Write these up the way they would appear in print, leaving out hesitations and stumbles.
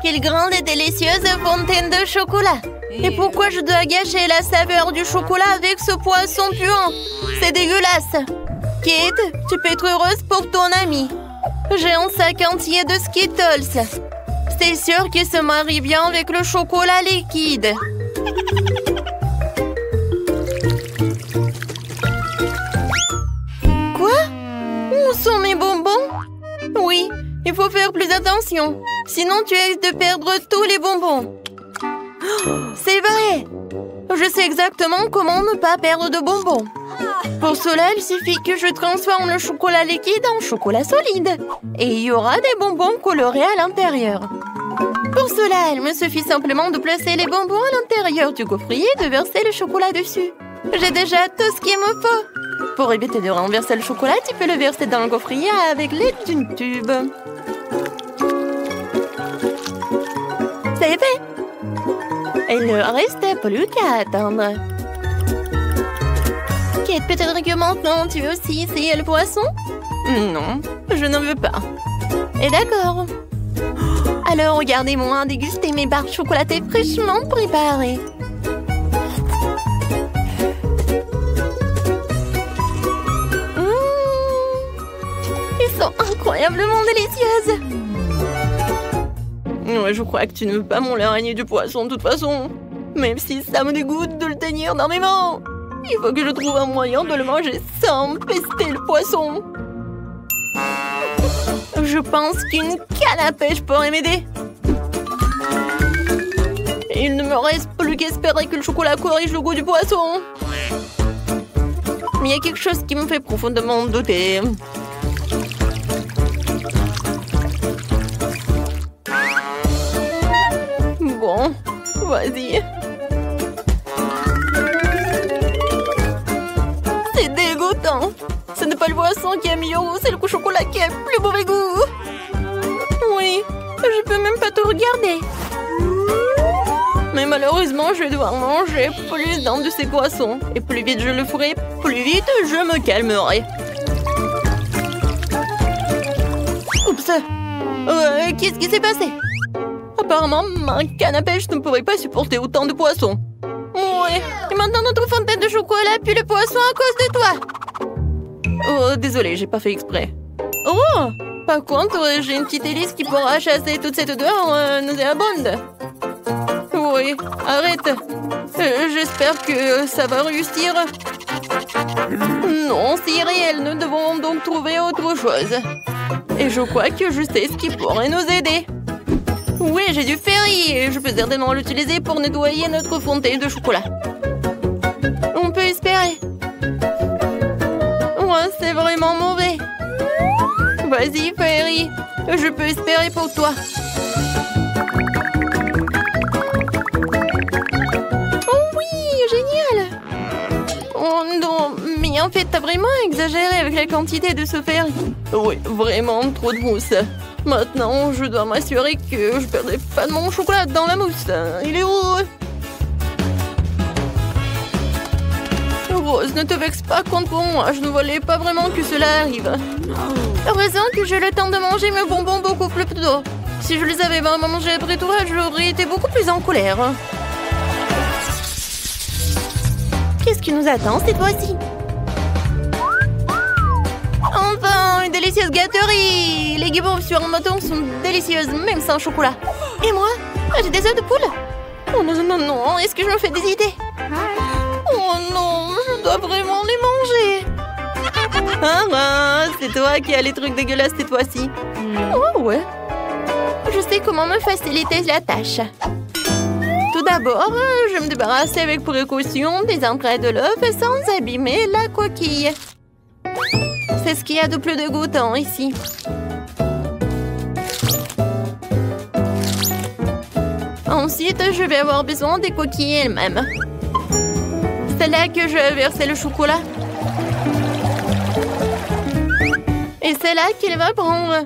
Quelle grande et délicieuse fontaine de chocolat! Et pourquoi je dois gâcher la saveur du chocolat avec ce poisson puant? C'est dégueulasse! Kate, tu peux être heureuse pour ton ami. J'ai un sac entier de Skittles. C'est sûr qu'il se marie bien avec le chocolat liquide. Quoi? Où sont mes bonbons? Oui, il faut faire plus attention. Sinon, tu risques de perdre tous les bonbons. C'est vrai! Je sais exactement comment ne pas perdre de bonbons. Pour cela, il suffit que je transforme le chocolat liquide en chocolat solide. Et il y aura des bonbons colorés à l'intérieur. Pour cela, il me suffit simplement de placer les bonbons à l'intérieur du gaufrier et de verser le chocolat dessus. J'ai déjà tout ce qu'il me faut. Pour éviter de renverser le chocolat, tu peux le verser dans le gaufrier avec l'aide d'une tube. C'est fait! Il ne reste plus qu'à attendre. Kate, peut-être que maintenant tu veux aussi essayer le poisson? Non, je n'en veux pas. Et d'accord. Alors regardez-moi déguster mes barres chocolatées fraîchement préparées. Ils sont incroyablement délicieuses. Ouais, je crois que tu ne veux pas mon l'araignée du poisson de toute façon. Même si ça me dégoûte de le tenir dans mes mains. Il faut que je trouve un moyen de le manger sans pester le poisson. Je pense qu'une canne à pêche pourrait m'aider. Il ne me reste plus qu'espérer que le chocolat corrige le goût du poisson. Mais il y a quelque chose qui me fait profondément douter. Bon, vas-y. C'est dégoûtant. Ce n'est pas le poisson qui est meilleur goût, c'est le chocolat qui a plus mauvais goût. Oui, je peux même pas te regarder. Mais malheureusement, je vais devoir manger plus d'un de ces poissons. Et plus vite je le ferai, plus vite je me calmerai. Oups. Qu'est-ce qui s'est passé? Apparemment, ma canne à pêche ne pourrait pas supporter autant de poissons. Ouais, et maintenant notre fontaine de chocolat pue le poisson à cause de toi. Oh, désolé, j'ai pas fait exprès. Oh, par contre, j'ai une petite hélice qui pourra chasser toute cette odeur nauséabonde. Oui, arrête. J'espère que ça va réussir. Non, c'est irréel, nous devons donc trouver autre chose. Et je crois que je sais ce qui pourrait nous aider. Oui, j'ai du ferry et je peux certainement l'utiliser pour nettoyer notre fontaine de chocolat. On peut espérer. Ouais, c'est vraiment mauvais. Vas-y, Ferry. Je peux espérer pour toi. Oh oui, génial. Oh non, mais en fait, t'as vraiment exagéré avec la quantité de ce ferry. Oui, vraiment trop de mousse. Maintenant, je dois m'assurer que je ne perdrai pas de mon chocolat dans la mousse. Il est où? Rose, ne te vexe pas contre moi. Je ne voulais pas vraiment que cela arrive. Heureusement que j'ai le temps de manger mes bonbons beaucoup plus tôt. Si je les avais vraiment mangés après toi, j'aurais été beaucoup plus en colère. Qu'est-ce qui nous attend cette fois-ci? Enfin, une délicieuse gâterie! Les guimauves sur un bâton sont délicieuses, même sans chocolat. Et moi? J'ai des œufs de poule? Oh non, non, non, est-ce que je me fais des idées? Oh non, je dois vraiment les manger. Ah, c'est toi qui as les trucs dégueulasses cette fois-ci. Oh ouais. Je sais comment me faciliter la tâche. Tout d'abord, je vais me débarrasser avec précaution des entrailles de l'œuf sans abîmer la coquille. C'est ce qu'il y a de plus dégoûtant ici. Ensuite, je vais avoir besoin des coquilles elles-mêmes. C'est là que je vais verser le chocolat. Et c'est là qu'il va prendre.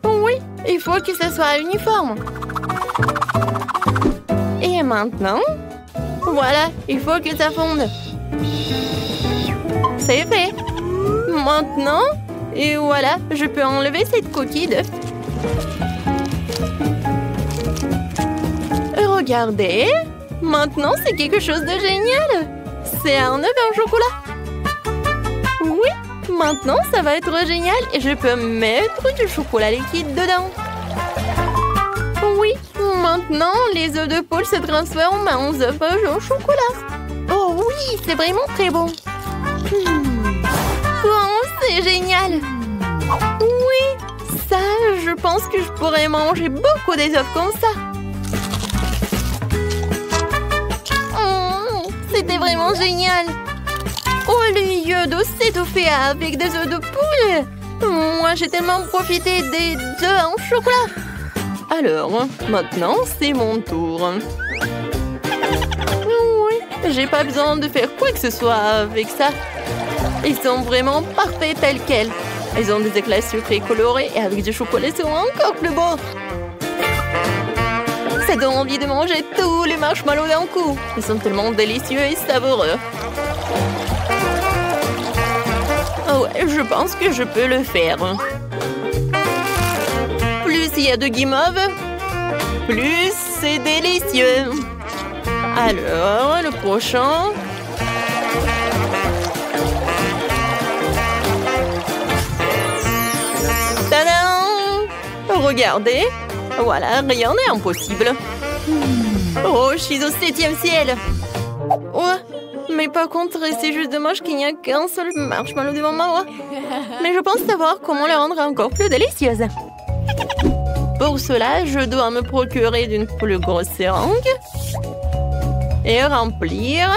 Oui, il faut que ce soit uniforme. Et maintenant, voilà, il faut que ça fonde. C'est fait. Maintenant, et voilà, je peux enlever cette coquille d'œuf. Regardez. Maintenant, c'est quelque chose de génial. C'est un œuf en chocolat. Oui, maintenant, ça va être génial et je peux mettre du chocolat liquide dedans. Oui, maintenant, les œufs de poule se transforment en œufs au chocolat. Oh oui, c'est vraiment très bon. Oh, c'est génial. Oui, ça, je pense que je pourrais manger beaucoup des œufs comme ça. C'était vraiment génial. Au lieu de s'étouffer avec des œufs de poule, moi j'ai tellement profité des œufs en chocolat. Alors, maintenant c'est mon tour. Oui, j'ai pas besoin de faire quoi que ce soit avec ça. Ils sont vraiment parfaits tels quels. Ils ont des éclats sucrés colorés et avec du chocolat ils sont encore plus beaux. Ça donne envie de manger tous les marshmallows d'un coup. Ils sont tellement délicieux et savoureux. Oh ouais, je pense que je peux le faire. Plus il y a de guimauve, plus c'est délicieux. Alors, le prochain. Tadam! Regardez. Voilà, rien n'est impossible. Oh, je suis au 7e ciel. Oh, mais par contre, c'est juste dommage qu'il n'y a qu'un seul marshmallow devant moi. Mais je pense savoir comment le rendre encore plus délicieuse. Pour cela, je dois me procurer d'une plus grosse seringue et remplir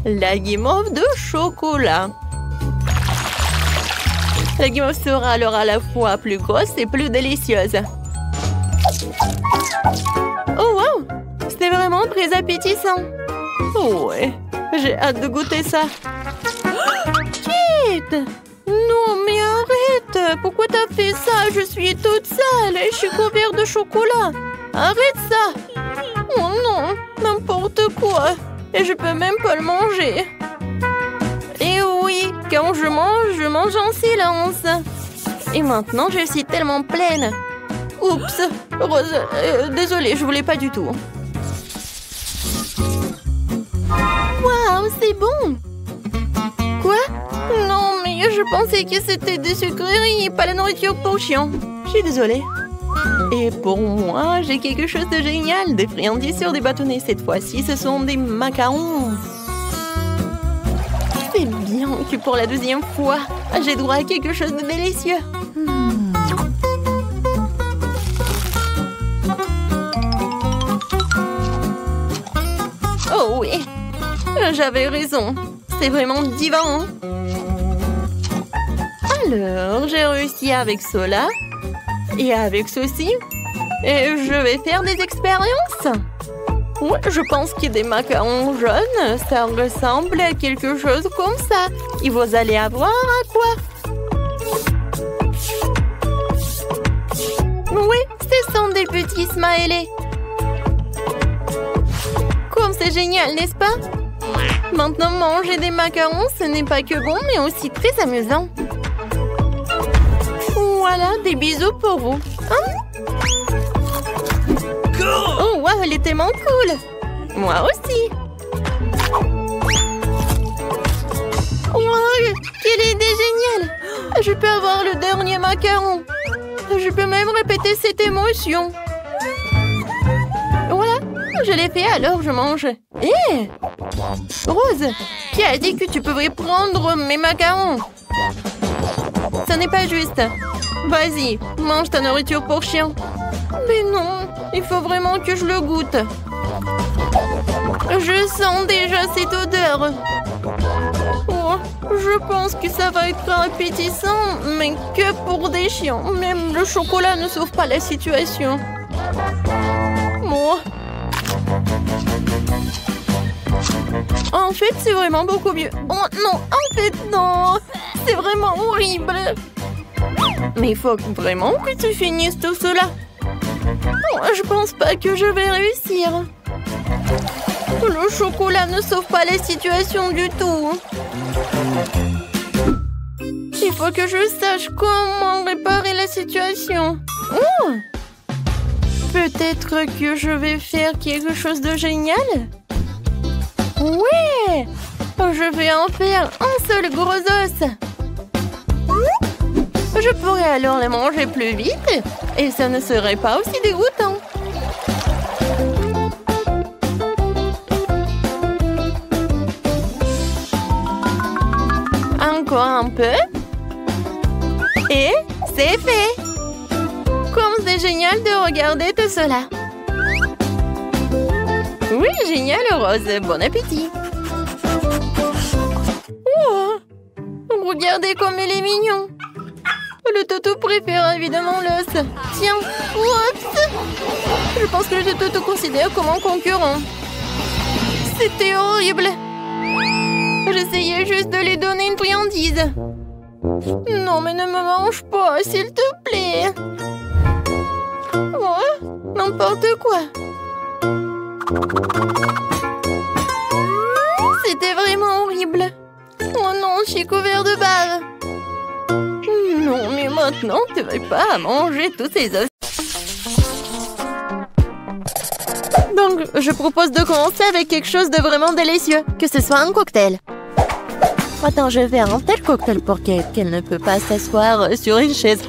la guimauve de chocolat. La guimauve sera alors à la fois plus grosse et plus délicieuse. Oh wow! C'est vraiment très appétissant. Oh ouais, j'ai hâte de goûter ça. Kate! Non mais arrête! Pourquoi t'as fait ça? Je suis toute sale et je suis couverte de chocolat. Arrête ça! Oh non, n'importe quoi. Et je peux même pas le manger. Et oui, quand je mange en silence. Et maintenant, je suis tellement pleine. Oups, Rose, désolée, je voulais pas du tout. Waouh, c'est bon. Quoi? Non, mais je pensais que c'était des sucreries et pas la nourriture pour chien. Je suis désolée. Et pour moi, j'ai quelque chose de génial. Des friandises sur des bâtonnets. Cette fois-ci, ce sont des macarons. C'est bien que pour la deuxième fois, j'ai droit à quelque chose de délicieux. Oh oui, j'avais raison. C'est vraiment divin. Alors, j'ai réussi avec cela et avec ceci. Et je vais faire des expériences. Ouais, je pense que des macarons jaunes, ça ressemble à quelque chose comme ça. Et vous allez avoir à quoi? Oui, ce sont des petits smileys. Comme c'est génial, n'est-ce pas? Maintenant, manger des macarons, ce n'est pas que bon, mais aussi très amusant. Voilà, des bisous pour vous. Hein? Oh, wow, elle est tellement cool. Moi aussi. Wow, quelle idée géniale. Je peux avoir le dernier macaron. Je peux même répéter cette émotion. Voilà, je l'ai fait, alors je mange. Hé! Rose, qui a dit que tu pouvais prendre mes macarons? Ce n'est pas juste. Vas-y, mange ta nourriture pour chien. Mais non, il faut vraiment que je le goûte. Je sens déjà cette odeur. Oh, je pense que ça va être appétissant, mais que pour des chiens. Même le chocolat ne sauve pas la situation. Moi. En fait, c'est vraiment beaucoup mieux. Oh non, en fait, non. C'est vraiment horrible. Mais il faut vraiment que tu finisses tout cela. Oh, je pense pas que je vais réussir. Le chocolat ne sauve pas la situation du tout. Il faut que je sache comment réparer la situation. Oh! Peut-être que je vais faire quelque chose de génial? Ouais! Je vais en faire un seul gros os. Je pourrais alors les manger plus vite et ça ne serait pas aussi dégoûtant. Encore un peu. Et c'est fait. Comme c'est génial de regarder tout cela. Oui, génial, Rose. Bon appétit. Oh, regardez comme il est mignon. Le toutou préfère évidemment l'os. Tiens, what? Je pense que le toutou considère comme un concurrent. C'était horrible. J'essayais juste de lui donner une friandise. Non, mais ne me mange pas, s'il te plaît. Oh, n'importe quoi. C'était vraiment horrible. Oh non, je suis couvert de bave. Non, mais maintenant, tu ne vas pas manger tous ces os. Donc, je propose de commencer avec quelque chose de vraiment délicieux. Que ce soit un cocktail. Attends, je vais faire un tel cocktail pour Kate qu'elle ne peut pas s'asseoir sur une chaise.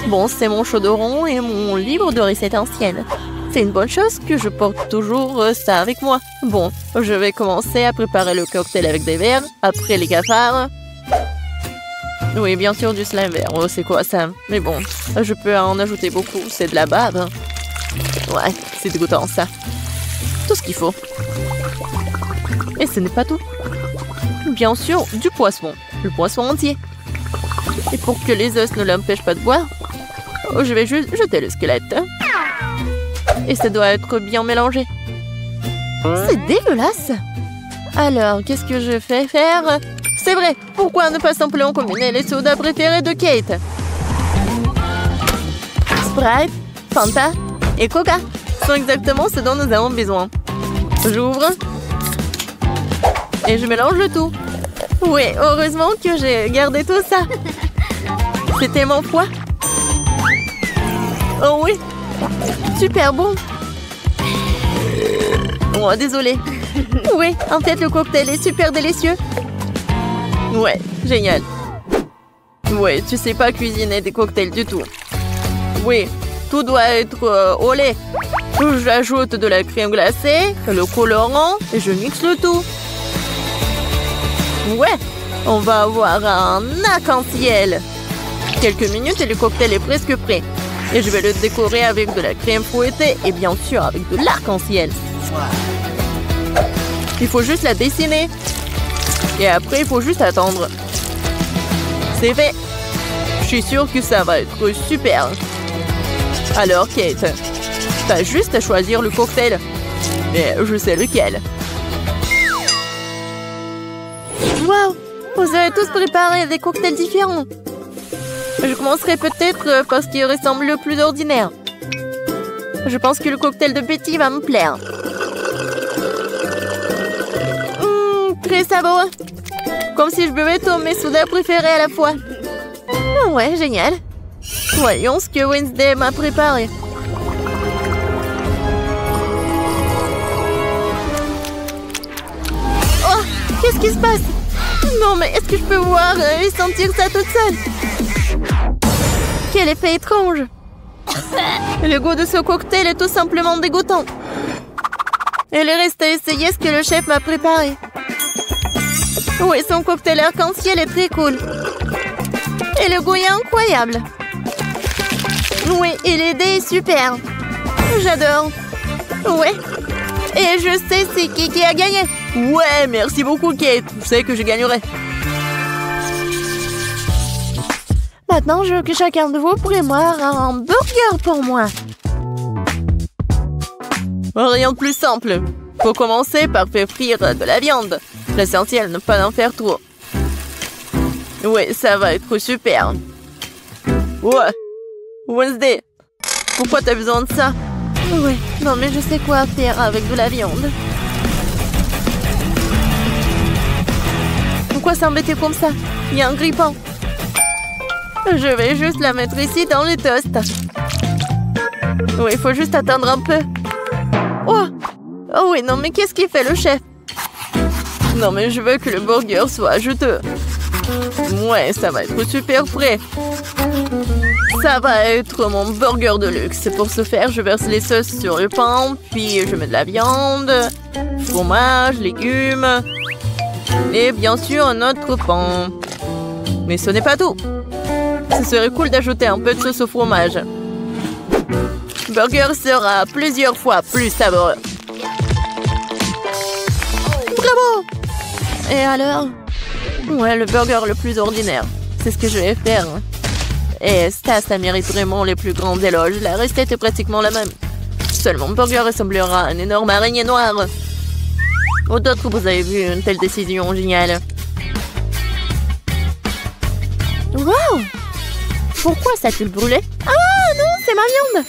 Bon, c'est mon chaudron et mon livre de recettes anciennes. C'est une bonne chose que je porte toujours ça avec moi. Bon, je vais commencer à préparer le cocktail avec des verres, après les cafards. Oui, bien sûr, du slime vert. Oh, c'est quoi ça? Mais bon, je peux en ajouter beaucoup. C'est de la bave. Ouais, c'est dégoûtant ça. Tout ce qu'il faut. Et ce n'est pas tout. Bien sûr, du poisson. Le poisson entier. Et pour que les os ne l'empêchent pas de boire, je vais juste jeter le squelette. Et ça doit être bien mélangé. C'est dégueulasse. Alors, qu'est-ce que je fais faire? C'est vrai, pourquoi ne pas simplement combiner les sodas préférés de Kate? Sprite, Fanta et Coca sont exactement ce dont nous avons besoin. J'ouvre. Et je mélange le tout. Oui, heureusement que j'ai gardé tout ça. C'est tellement froid. Oh oui. Super bon. Oh, désolé. Oui, en fait, le cocktail est super délicieux. Ouais, génial. Ouais, tu sais pas cuisiner des cocktails du tout. Oui, tout doit être au lait. J'ajoute de la crème glacée, le colorant et je mixe le tout. Ouais, on va avoir un arc-en-ciel. Quelques minutes et le cocktail est presque prêt. Et je vais le décorer avec de la crème fouettée et bien sûr avec de l'arc-en-ciel. Il faut juste la dessiner. Et après, il faut juste attendre. C'est fait. Je suis sûre que ça va être super. Alors, Kate, t'as juste à choisir le cocktail. Et je sais lequel. Waouh! Vous avez tous préparé des cocktails différents. Je commencerai peut-être par ce qui ressemble le plus ordinaire. Je pense que le cocktail de Betty va me plaire. Très savoureux. Comme si je buvais tous mes sodas préférés à la fois. Ouais, génial. Voyons ce que Wednesday m'a préparé. Oh, qu'est-ce qui se passe? Non, mais est-ce que je peux voir et sentir ça toute seule? Quel effet étrange. Le goût de ce cocktail est tout simplement dégoûtant. Il reste à essayer ce que le chef m'a préparé. Oui, son cocktail arc-en-ciel est très cool. Et le goût est incroyable. Oui, et l'idée est super. J'adore. Ouais. Et je sais c'est qui a gagné. Ouais, merci beaucoup, Kate. Je sais que je gagnerai. Maintenant, je veux que chacun de vous prépare un burger pour moi. Rien de plus simple. Faut commencer par faire frire de la viande. L'essentiel, ne pas en faire trop. Oui, ça va être super. Ouais. Wednesday, pourquoi t'as besoin de ça? Oui, non mais je sais quoi faire avec de la viande. Pourquoi s'embêter comme ça? Il y a un grille-pain. Je vais juste la mettre ici dans le toast. Oui, il faut juste attendre un peu. Oh! Oh oui, non, mais qu'est-ce qu'il fait, le chef? Non, mais je veux que le burger soit juteux. Ouais, ça va être super frais. Ça va être mon burger de luxe. Pour ce faire, je verse les sauces sur le pain, puis je mets de la viande, fromage, légumes et bien sûr un autre pain. Mais ce n'est pas tout. Ce serait cool d'ajouter un peu de sauce au fromage. Le burger sera plusieurs fois plus savoureux. Bravo! Et alors? Ouais, le burger le plus ordinaire. C'est ce que je vais faire. Et ça mérite vraiment les plus grands éloges. La recette est pratiquement la même. Seulement, mon burger ressemblera à une énorme araignée noire. Ou d'autres, vous avez vu une telle décision géniale. Wow! Pourquoi ça a-t-il brûlé? Ah non, c'est ma viande!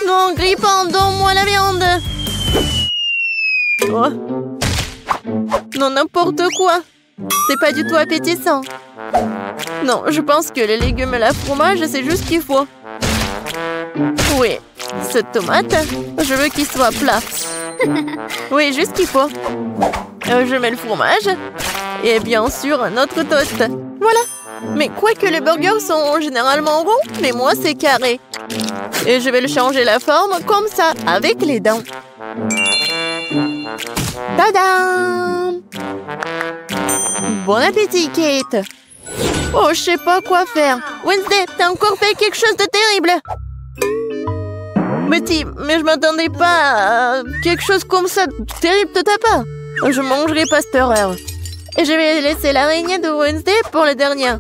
Non, Grippin, donne-moi la viande! Oh. Non, n'importe quoi! C'est pas du tout appétissant. Non, je pense que les légumes et la fromage, c'est juste ce qu'il faut. Oui, cette tomate, je veux qu'il soit plat. Oui, juste ce qu'il faut. Je mets le fromage. Et bien sûr, un autre toast. Voilà. Mais quoique les burgers sont généralement ronds, mais moi, c'est carré. Et je vais le changer la forme comme ça, avec les dents. Tadam! Bon appétit, Kate! Oh, je sais pas quoi faire. Wednesday, t'as encore fait quelque chose de terrible. Betty, mais je m'attendais pas à quelque chose comme ça de terrible de ta part. Je mangerai pas cette horreur. Et je vais laisser l'araignée de Wednesday pour le dernier.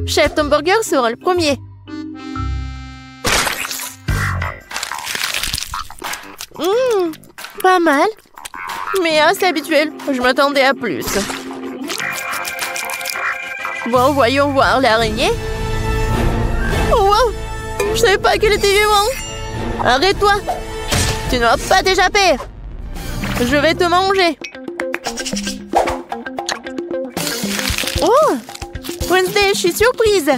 Chef, ton burger sera le premier. Pas mal. Mais assez habituel. Je m'attendais à plus. Bon, voyons voir l'araignée. Oh, wow! Je savais pas qu'elle était vivante. Arrête-toi. Tu n'auras pas d'échapper. Je vais te manger. Oh! Wednesday, je suis surprise.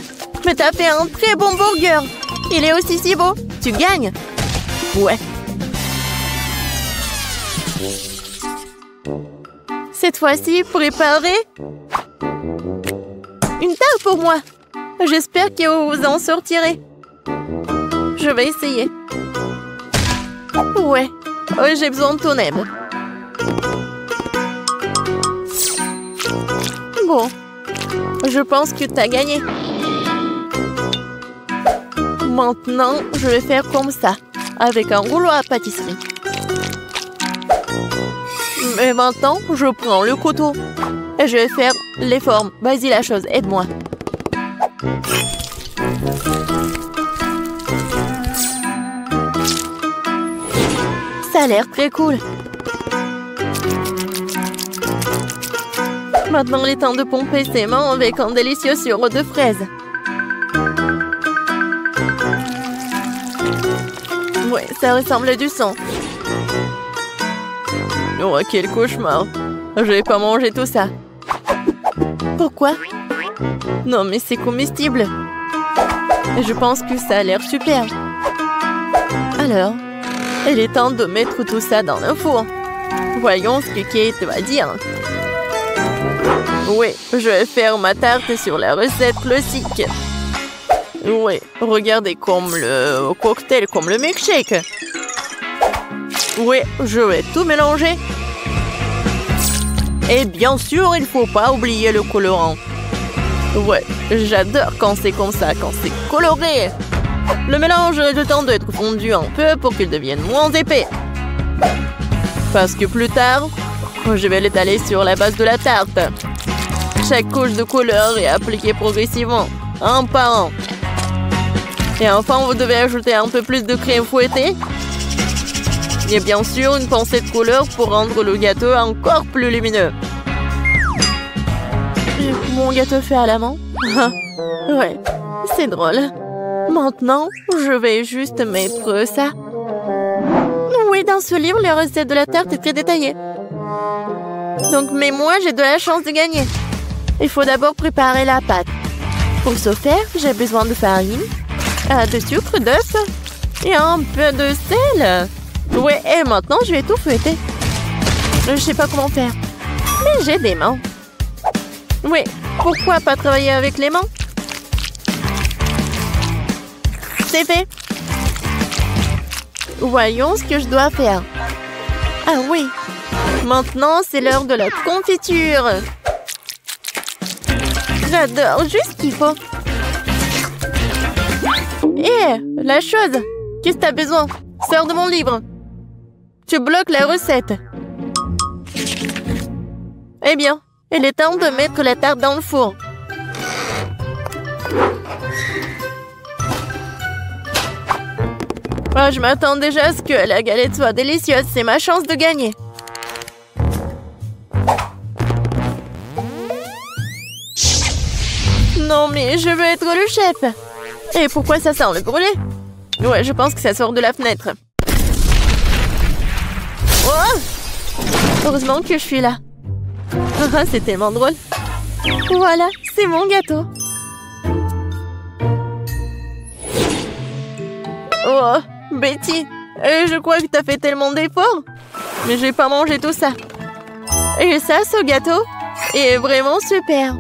Mais t'as fait un très bon burger. Il est aussi si beau. Tu gagnes. Ouais. Cette fois-ci, préparez une tarte pour moi. J'espère que vous en sortirez. Je vais essayer. Ouais. Oh, j'ai besoin de ton aide. Bon. Je pense que t'as gagné. Maintenant, je vais faire comme ça, avec un rouleau à pâtisserie. Mais maintenant, je prends le couteau et je vais faire les formes. Vas-y la chose, aide-moi. Ça a l'air très cool. Maintenant, il est temps de pomper ses mains avec un délicieux sirop de fraises. Ouais, ça ressemble à du sang. Oh, quel cauchemar. Je vais pas manger tout ça. Pourquoi? Non, mais c'est comestible. Et je pense que ça a l'air super. Alors, il est temps de mettre tout ça dans le four. Voyons ce que Kate va dire. Oui, je vais faire ma tarte sur la recette classique. Oui, regardez comme le cocktail, comme le milkshake. Oui, je vais tout mélanger. Et bien sûr, il ne faut pas oublier le colorant. Ouais, j'adore quand c'est comme ça, quand c'est coloré. Le mélange a le temps d'être fondu un peu pour qu'il devienne moins épais. Parce que plus tard, je vais l'étaler sur la base de la tarte. Chaque couche de couleur est appliquée progressivement, un par un. Et enfin, vous devez ajouter un peu plus de crème fouettée. Et bien sûr, une pincée de couleur pour rendre le gâteau encore plus lumineux. Mon gâteau fait à la main. Ouais, c'est drôle. Maintenant, je vais juste mettre ça. Oui, dans ce livre, les recettes de la tarte est très détaillée. Donc, mais moi, j'ai de la chance de gagner. Il faut d'abord préparer la pâte. Pour ce faire, j'ai besoin de farine, de sucre, d'œufs Et un peu de sel. Ouais, et maintenant, je vais tout fouetter. Je sais pas comment faire. Mais j'ai des mains. Oui, pourquoi pas travailler avec les mains? C'est fait. Voyons ce que je dois faire. Ah oui. Maintenant, c'est l'heure de la confiture. J'adore, juste ce qu'il faut. Hé, la chose. Qu'est-ce que t'as besoin? Sors de mon livre. Tu bloques la recette. Eh bien, il est temps de mettre la tarte dans le four. Oh, je m'attends déjà à ce que la galette soit délicieuse. C'est ma chance de gagner. Non, mais je veux être le chef. Et pourquoi ça sent le brûlé? Ouais, je pense que ça sort de la fenêtre. Oh! Heureusement que je suis là. C'est tellement drôle. Voilà, c'est mon gâteau. Oh, Betty, je crois que t'as fait tellement d'efforts. Mais j'ai pas mangé tout ça. Et ça, ce gâteau est vraiment super.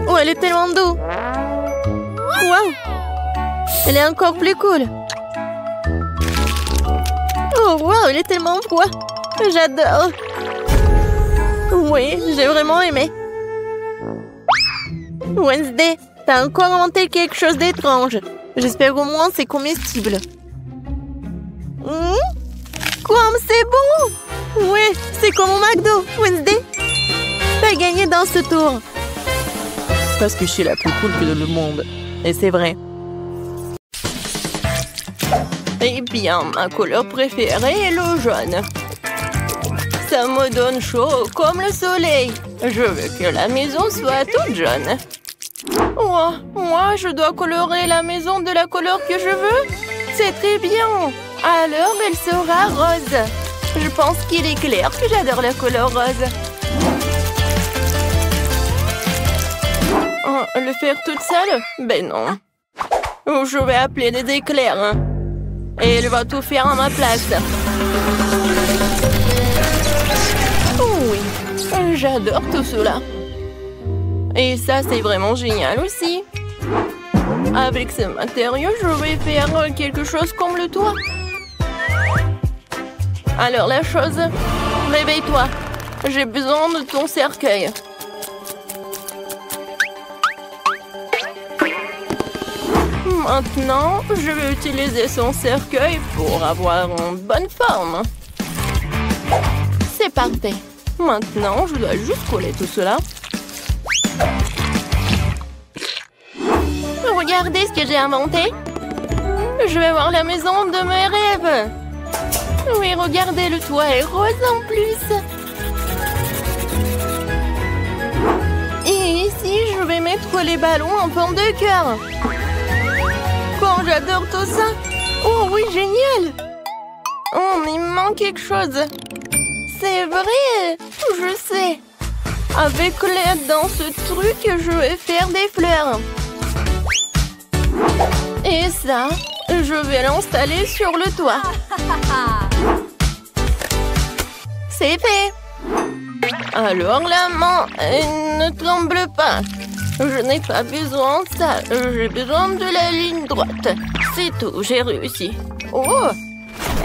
Oh, elle est tellement douce. Waouh! Elle est encore plus cool. Oh, waouh, elle est tellement froid. J'adore. Oui, j'ai vraiment aimé. Wednesday, t'as encore inventé quelque chose d'étrange. J'espère au moins c'est comestible. Comme c'est bon! Oui, c'est comme au McDo, Wednesday. T'as gagné dans ce tour. Parce que je suis la plus cool que le monde. Et c'est vrai. Eh bien, ma couleur préférée est le jaune. Ça me donne chaud comme le soleil. Je veux que la maison soit toute jaune. Oh, moi, je dois colorer la maison de la couleur que je veux? C'est très bien. Alors, elle sera rose. Je pense qu'il est clair que j'adore la couleur rose. Oh, le faire toute seule? Ben non. Je vais appeler des éclairs. Et elle va tout faire à ma place. Oh oui, j'adore tout cela. Et ça, c'est vraiment génial aussi. Avec ce matériau, je vais faire quelque chose comme le toit. Alors la chose, réveille-toi. J'ai besoin de ton cercueil. Maintenant, je vais utiliser son cercueil pour avoir une bonne forme. C'est parfait. Maintenant, je dois juste coller tout cela. Regardez ce que j'ai inventé. Je vais voir la maison de mes rêves. Oui, regardez, le toit est rose en plus. Et ici, je vais mettre les ballons en forme de cœur. Oh, j'adore tout ça. Oh oui, génial. Oh, mais il me manque quelque chose. C'est vrai, je sais. Avec l'aide dans ce truc, je vais faire des fleurs. Et ça, je vais l'installer sur le toit. C'est fait. Alors la main ne tremble pas. Je n'ai pas besoin de ça. J'ai besoin de la ligne droite. C'est tout, j'ai réussi. Oh!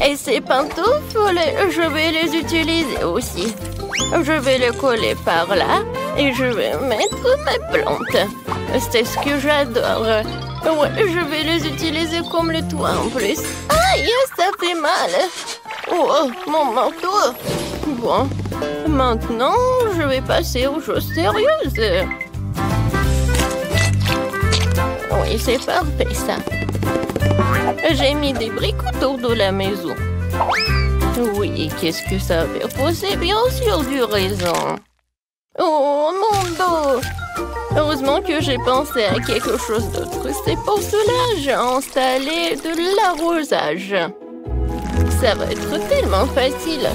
Et ces pantoufles, je vais les utiliser aussi. Je vais les coller par là et je vais mettre mes plantes. C'est ce que j'adore. Ouais, je vais les utiliser comme le toit en plus. Aïe, ça fait mal. Oh, mon manteau. Bon, maintenant, je vais passer aux choses sérieuses. Oui, c'est parfait, ça. J'ai mis des briques autour de la maison. Oui, qu'est-ce que ça veut dire? C'est bien sûr du raisin. Oh, mon dos! Heureusement que j'ai pensé à quelque chose d'autre. C'est pour cela que j'ai installé de l'arrosage. Ça va être tellement facile.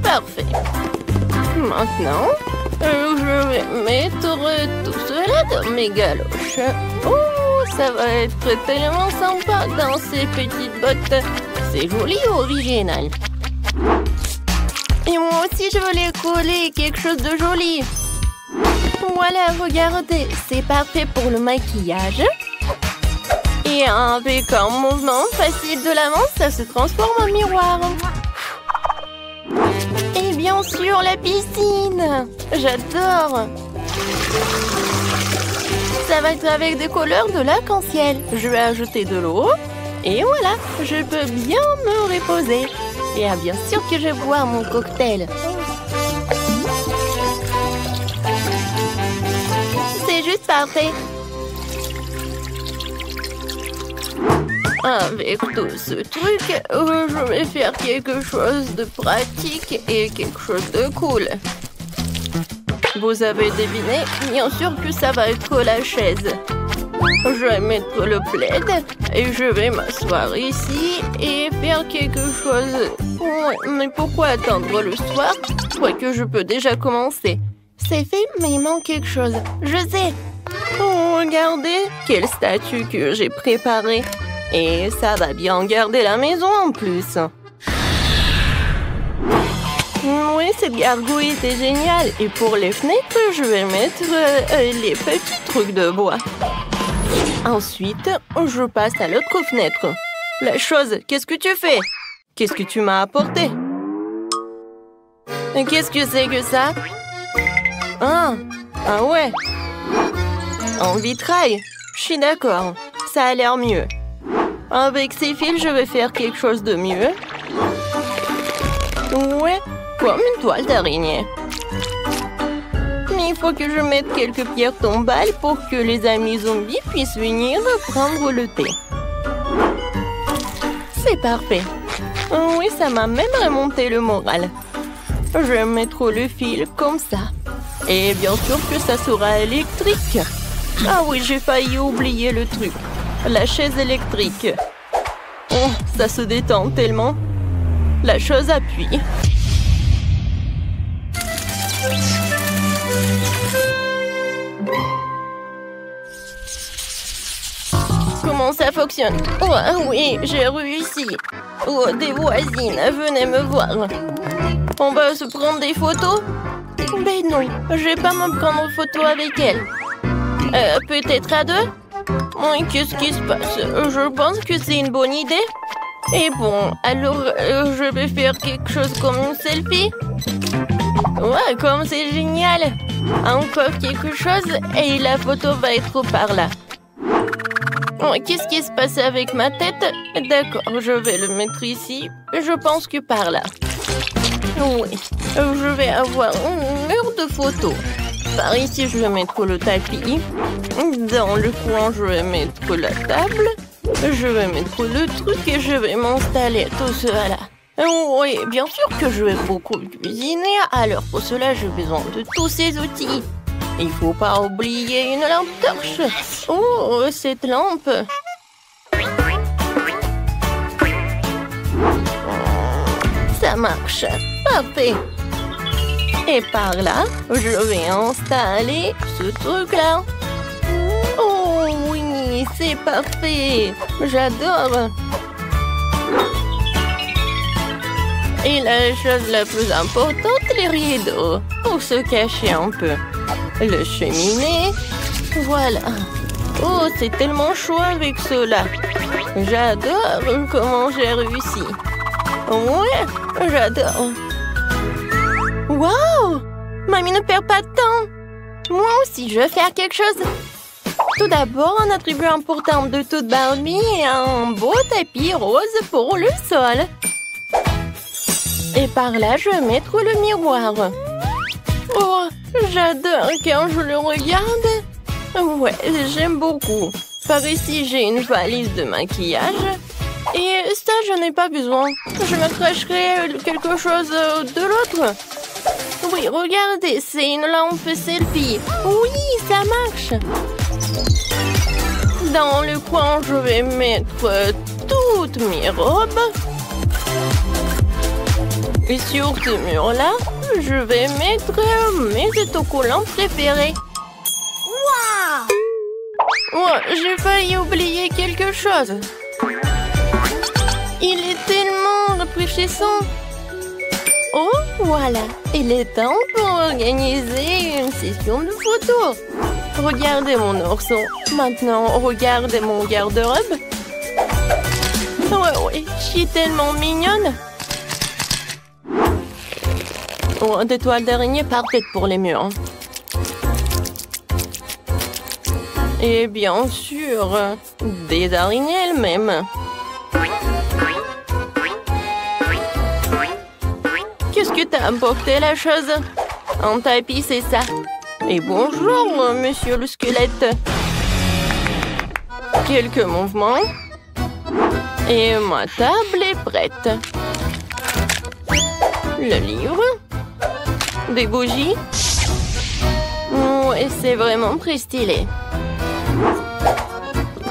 Parfait. Maintenant, je vais mettre tout cela dans mes galoches. Oh, ça va être tellement sympa dans ces petites bottes. C'est joli et original. Et moi aussi, je voulais coller quelque chose de joli. Voilà, regardez, c'est parfait pour le maquillage. Et avec un mouvement facile de la main, ça se transforme en miroir. Et bien sûr, la piscine. J'adore. Ça va être avec des couleurs de l'arc-en-ciel. Je vais ajouter de l'eau. Et voilà, je peux bien me reposer. Et bien sûr que je bois mon cocktail. C'est juste parfait. Avec tout ce truc, je vais faire quelque chose de pratique et quelque chose de cool. Vous avez deviné, bien sûr que ça va être la chaise. Je vais mettre le plaid et je vais m'asseoir ici et faire quelque chose. Ouais, mais pourquoi attendre le soir? Quoique je peux déjà commencer. C'est fait, mais il manque quelque chose. Je sais. Oh, regardez, quelle statue que j'ai préparée. Et ça va bien garder la maison en plus. Oui, cette gargouille était géniale. Et pour les fenêtres, je vais mettre les petits trucs de bois. Ensuite, je passe à l'autre fenêtre. La chose, qu'est-ce que tu fais? Qu'est-ce que tu m'as apporté? Qu'est-ce que c'est que ça? Ah ouais. En vitrail. Je suis d'accord. Ça a l'air mieux. Avec ces fils, je vais faire quelque chose de mieux. Ouais, comme une toile d'araignée. Mais il faut que je mette quelques pierres tombales pour que les amis zombies puissent venir prendre le thé. C'est parfait. Oui, ça m'a même remonté le moral. Je vais mettre le fil comme ça. Et bien sûr que ça sera électrique. Ah oui, j'ai failli oublier le truc. La chaise électrique. Oh, ça se détend tellement. La chose appuie. Comment ça fonctionne? Oh oui, j'ai réussi. Oh, des voisines, venez me voir. On va se prendre des photos? Ben non, je vais pas me prendre en photo avec elle. Peut-être à deux? Oui, qu'est-ce qui se passe? Je pense que c'est une bonne idée. Et bon, alors je vais faire quelque chose comme une selfie. Ouais, comme c'est génial. Encore quelque chose et la photo va être par là. Oh, qu'est-ce qui se passe avec ma tête? D'accord, je vais le mettre ici. Je pense que par là. Oui, je vais avoir un mur de photos. Par ici, je vais mettre le tapis. Dans le coin, je vais mettre la table. Je vais mettre le truc et je vais m'installer tout cela. Oui, bien sûr que je vais beaucoup cuisiner. Alors pour cela, j'ai besoin de tous ces outils. Il faut pas oublier une lampe torche. Oh, cette lampe. Ça marche. Parfait. Et par là, je vais installer ce truc-là. Oh oui, c'est parfait. J'adore. Et la chose la plus importante, les rideaux, pour se cacher un peu. Le cheminée. Voilà. Oh, c'est tellement chaud avec cela. J'adore comment j'ai réussi. Ouais, j'adore. Wow! Mamie ne perd pas de temps. Moi aussi, je vais faire quelque chose. Tout d'abord, un attribut important de toute Barbie est un beau tapis rose pour le sol. Et par là, je vais mettre le miroir. Oh, j'adore quand je le regarde. Ouais, j'aime beaucoup. Par ici, j'ai une valise de maquillage. Et ça, je n'ai pas besoin. Je me cacherai quelque chose de l'autre. Oui, regardez, c'est une lampe selfie. Oui, ça marche. Dans le coin, je vais mettre toutes mes robes. Et sur ce mur-là, Je vais mettre mes autocollants préférés. Wow! Oh, j'ai failli oublier quelque chose. Il est tellement rafraîchissant. Oh, voilà. Il est temps pour organiser une session de photos. Regardez mon ourson. Maintenant, regardez mon garde-robe. Ouais, je suis tellement mignonne. Oh, des toiles d'araignée parfaites pour les murs. Et bien sûr, des araignées elles-mêmes. Qu'est-ce que t'as apporté, la chose? Un tapis, c'est ça. Et bonjour, monsieur le squelette. Quelques mouvements. Et ma table est prête. Le livre. Des bougies. Ouais, c'est vraiment très stylé.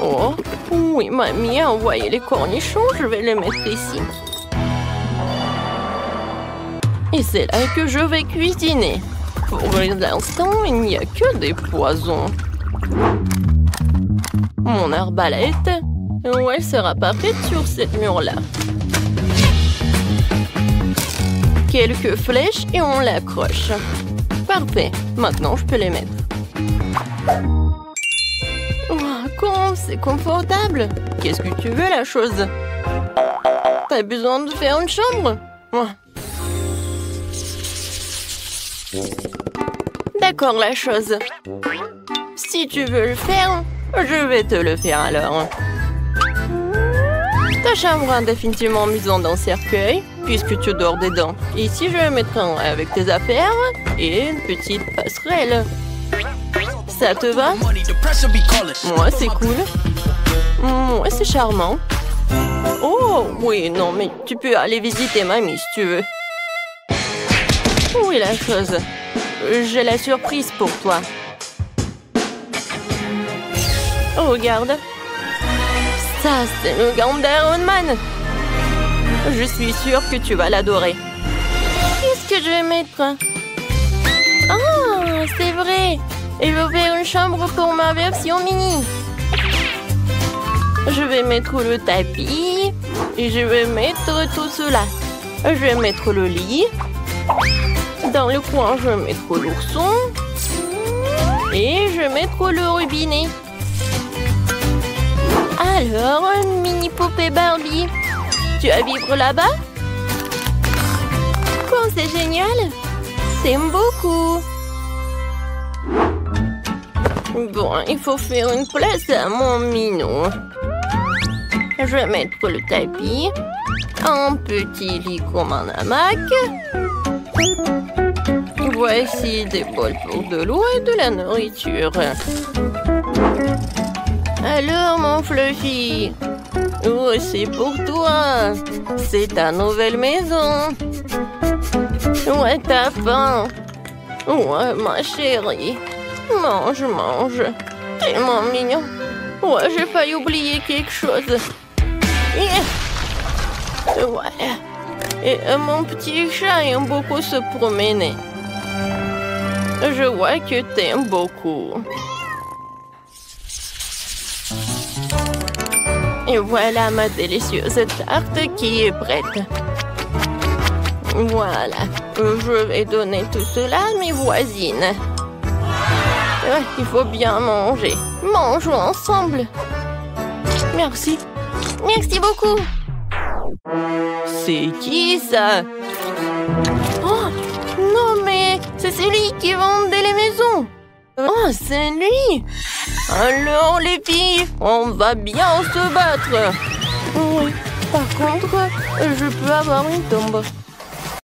Oh, oui, mamie a envoyé les cornichons. Je vais les mettre ici. Et c'est là que je vais cuisiner. Pour l'instant, il n'y a que des poisons. Mon arbalète, oh, elle sera parfaite sur cette mur-là. Quelques flèches et on l'accroche. Parfait. Maintenant, je peux les mettre. Oh, comment c'est confortable. Qu'est-ce que tu veux, la chose? T'as besoin de faire une chambre? Oh. D'accord, la chose. Si tu veux le faire, je vais te le faire alors. Ta chambre est définitivement mise dans un cercueil, puisque tu dors dedans. Ici, je vais mettre un avec tes affaires et une petite passerelle. Ça te va? Moi, c'est cool. Moi, c'est charmant. Oh, oui, non, mais tu peux aller visiter mamie si tu veux. Oui, la chose. J'ai la surprise pour toi. Oh, regarde. Ça, c'est le gant d'Iron Man. Je suis sûre que tu vas l'adorer. Qu'est-ce que je vais mettre? Ah, c'est vrai. Il va faire une chambre pour ma version mini. Je vais mettre le tapis. Et je vais mettre tout cela. Je vais mettre le lit. Dans le coin, je vais mettre l'ourson. Et je vais mettre le robinet. Alors, une mini poupée Barbie. Tu vas vivre là-bas? Quoi, c'est génial! T'aimes beaucoup. Bon, il faut faire une place à mon minou. Je vais mettre le tapis. Un petit lit comme un hamac. Voici des bols pour de l'eau et de la nourriture. Alors, mon Fluffy, oh, c'est pour toi. C'est ta nouvelle maison. Ouais, t'as faim. Ouais, ma chérie. Mange, mange. Tellement mignon. Ouais, j'ai failli oublier quelque chose. Ouais. Et mon petit chat aime beaucoup se promener. Je vois que t'aimes beaucoup. Et voilà ma délicieuse tarte qui est prête. Voilà. Je vais donner tout cela à mes voisines. Il faut bien manger. Mangeons ensemble. Merci. Merci beaucoup. C'est qui ça? Oh, non mais c'est celui qui vendait les maisons. Oh, c'est lui. Alors les filles, on va bien se battre. Oui, par contre, je peux avoir une tombe.